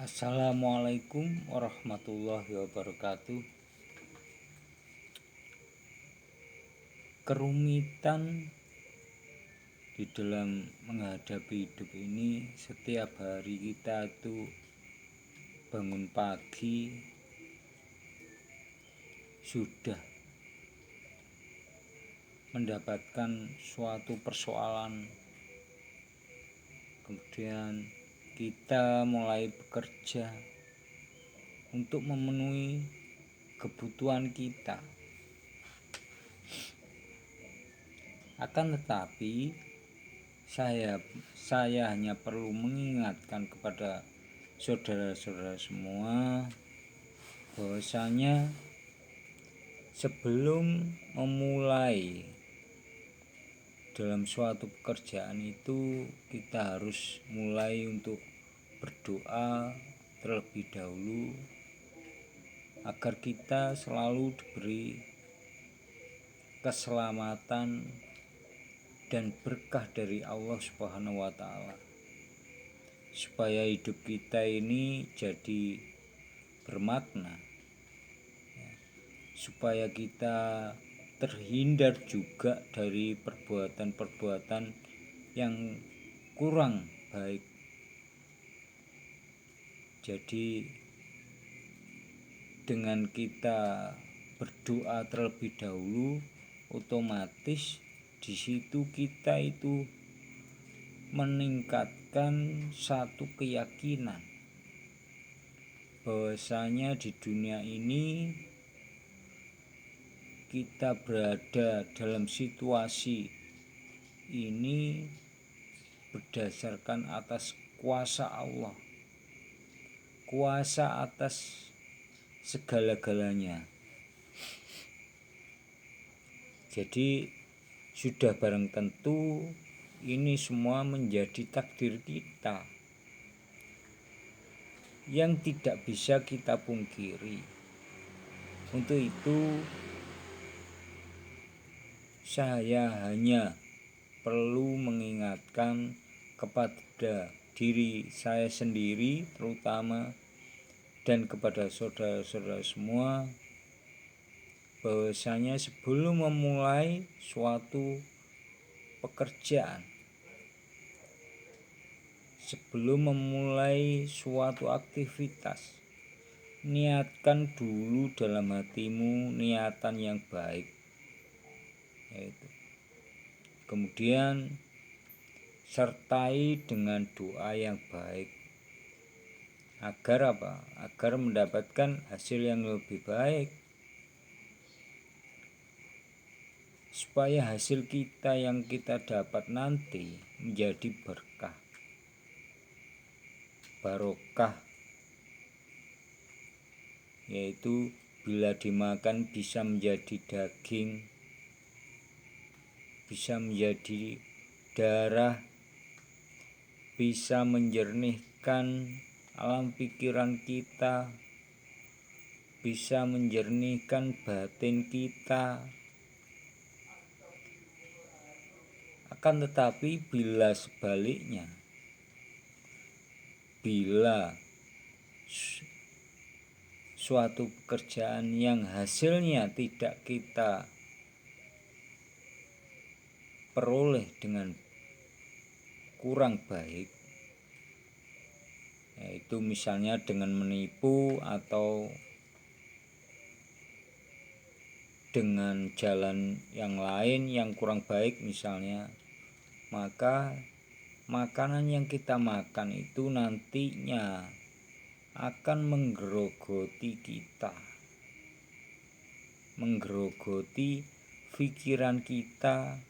Assalamualaikum warahmatullahi wabarakatuh. Kerumitan di dalam menghadapi hidup ini, setiap hari kita tuh bangun pagi sudah mendapatkan suatu persoalan, kemudian kita mulai bekerja untuk memenuhi kebutuhan kita. Akan tetapi saya hanya perlu mengingatkan kepada saudara-saudara semua bahwasanya sebelum memulai dalam suatu pekerjaan itu kita harus mulai untuk berdoa terlebih dahulu agar kita selalu diberi keselamatan dan berkah dari Allah Subhanahu wa Ta'ala, supaya hidup kita ini jadi bermakna, supaya kita terhindar juga dari perbuatan-perbuatan yang kurang baik. Jadi dengan kita berdoa terlebih dahulu, otomatis di situ kita itu meningkatkan satu keyakinan bahwasanya di dunia ini kita berada dalam situasi ini berdasarkan atas kuasa Allah, kuasa atas segala-galanya. Jadi sudah barang tentu ini semua menjadi takdir kita yang tidak bisa kita pungkiri. Untuk itu saya hanya perlu mengingatkan kepada diri saya sendiri terutama dan kepada saudara-saudara semua bahwasanya sebelum memulai suatu pekerjaan, sebelum memulai suatu aktivitas, niatkan dulu dalam hatimu niatan yang baik, yaitu kemudian sertai dengan doa yang baik agar apa? Agar mendapatkan hasil yang lebih baik, supaya hasil kita yang kita dapat nanti menjadi berkah, barokah, yaitu bila dimakan bisa menjadi daging, bisa menjadi darah, bisa menjernihkan alam pikiran kita, bisa menjernihkan batin kita. Akan tetapi bila sebaliknya, bila suatu pekerjaan yang hasilnya tidak kita peroleh dengan kurang baik, yaitu misalnya dengan menipu atau dengan jalan yang lain yang kurang baik misalnya, maka makanan yang kita makan itu nantinya akan menggerogoti kita, menggerogoti pikiran kita.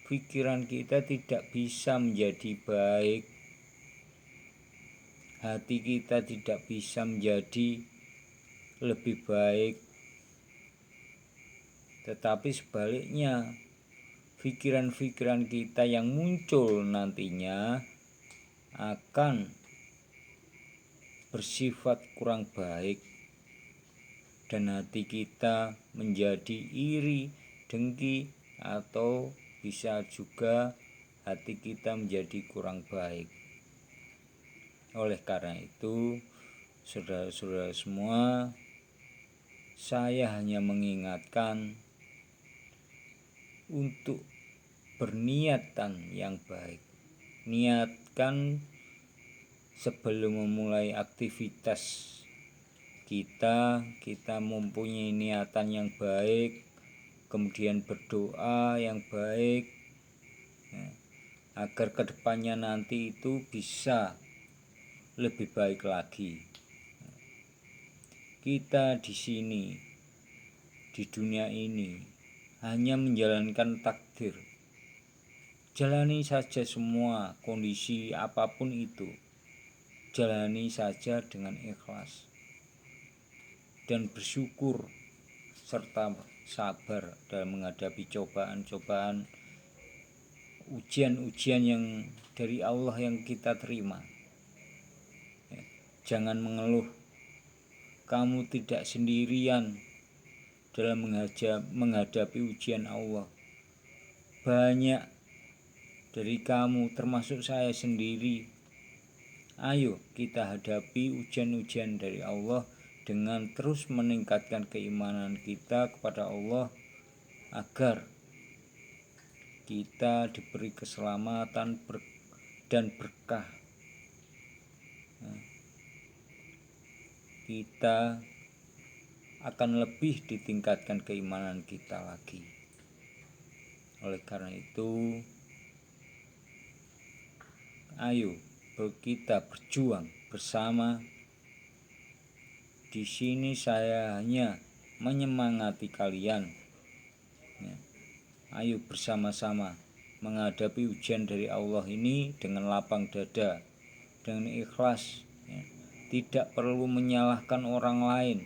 Pikiran kita tidak bisa menjadi baik, hati kita tidak bisa menjadi lebih baik, tetapi sebaliknya pikiran-pikiran kita yang muncul nantinya akan bersifat kurang baik dan hati kita menjadi iri, dengki, atau bisa juga hati kita menjadi kurang baik. Oleh karena itu Saudara-saudara semua, saya hanya mengingatkan untuk berniatan yang baik. Niatkan sebelum memulai aktivitas kita mempunyai niatan yang baik, kemudian berdoa yang baik, agar kedepannya nanti itu bisa lebih baik lagi. Kita di sini, di dunia ini, hanya menjalankan takdir. Jalani saja semua kondisi apapun itu, jalani saja dengan ikhlas dan bersyukur serta sabar dalam menghadapi cobaan-cobaan, ujian-ujian yang dari Allah yang kita terima. Jangan mengeluh, kamu tidak sendirian dalam menghadapi ujian Allah. Banyak dari kamu, termasuk saya sendiri. Ayo kita hadapi ujian-ujian dari Allah dengan terus meningkatkan keimanan kita kepada Allah, agar kita diberi keselamatan dan berkah. Kita akan lebih ditingkatkan keimanan kita lagi. Oleh karena itu, ayo kita berjuang bersama. Di sini saya hanya menyemangati kalian. Ayo bersama-sama menghadapi ujian dari Allah ini dengan lapang dada, dengan ikhlas. Tidak perlu menyalahkan orang lain.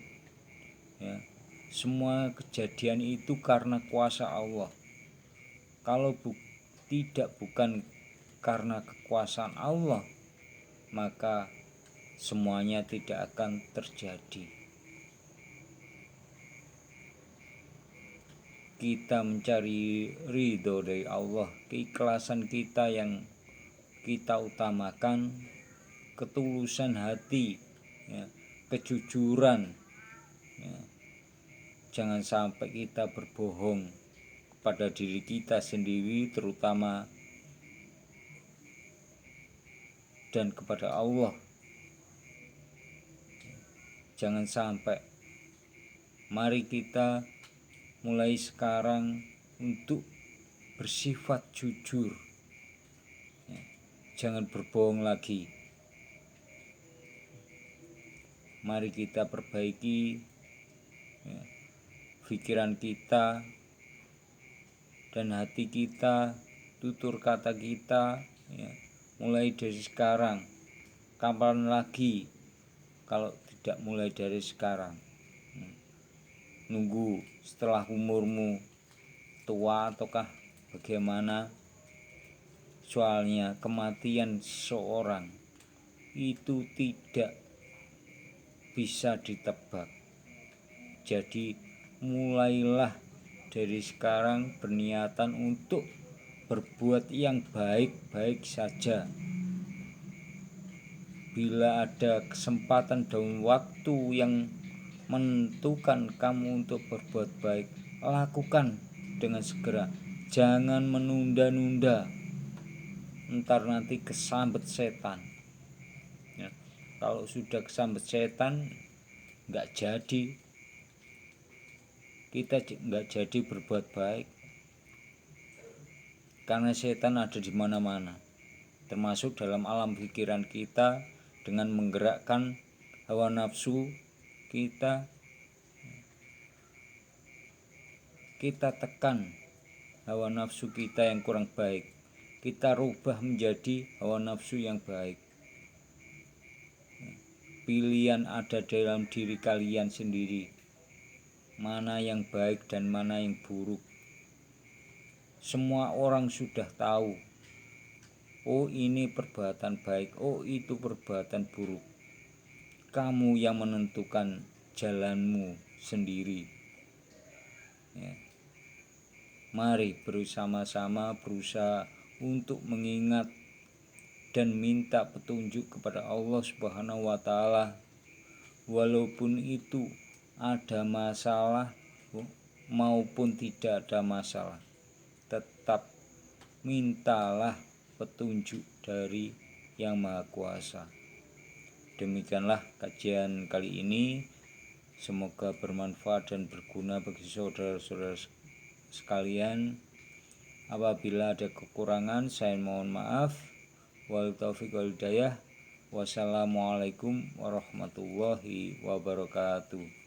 Semua kejadian itu karena kuasa Allah. Kalau bukan karena kekuasaan Allah, maka semuanya tidak akan terjadi. Kita mencari ridho dari Allah, keikhlasan kita yang kita utamakan, ketulusan hati, kejujuran. Jangan sampai kita berbohong kepada diri kita sendiri terutama, dan kepada Allah. Jangan sampai. Mari kita mulai sekarang untuk bersifat jujur. Jangan berbohong lagi. Mari kita perbaiki pikiran kita dan hati kita, tutur kata kita, mulai dari sekarang. Kapan lagi kalau tidak mulai dari sekarang? Nunggu setelah umurmu tua ataukah bagaimana? Soalnya kematian seseorang itu tidak bisa ditebak. Jadi mulailah dari sekarang berniatan untuk berbuat yang baik-baik saja. Bila ada kesempatan dan waktu yang menentukan kamu untuk berbuat baik, lakukan dengan segera. Jangan menunda-nunda, ntar nanti kesambet setan. Kalau sudah kesambet setan, nggak jadi, kita nggak jadi berbuat baik. Karena setan ada di mana-mana, termasuk dalam alam pikiran kita, dengan menggerakkan hawa nafsu kita tekan hawa nafsu kita yang kurang baik, kita rubah menjadi hawa nafsu yang baik. Pilihan ada dalam diri kalian sendiri, mana yang baik dan mana yang buruk. Semua orang sudah tahu, oh ini perbuatan baik, oh itu perbuatan buruk. Kamu yang menentukan jalanmu sendiri. Mari bersama-sama berusaha untuk mengingat dan minta petunjuk kepada Allah Subhanahu wa Ta'ala, walaupun itu ada masalah maupun tidak ada masalah, tetap mintalah petunjuk dari Yang Maha Kuasa. Demikianlah kajian kali ini. Semoga bermanfaat dan berguna bagi saudara-saudara sekalian. Apabila ada kekurangan, saya mohon maaf. Wal taufiq wal hidayah. Wassalamualaikum warahmatullahi wabarakatuh.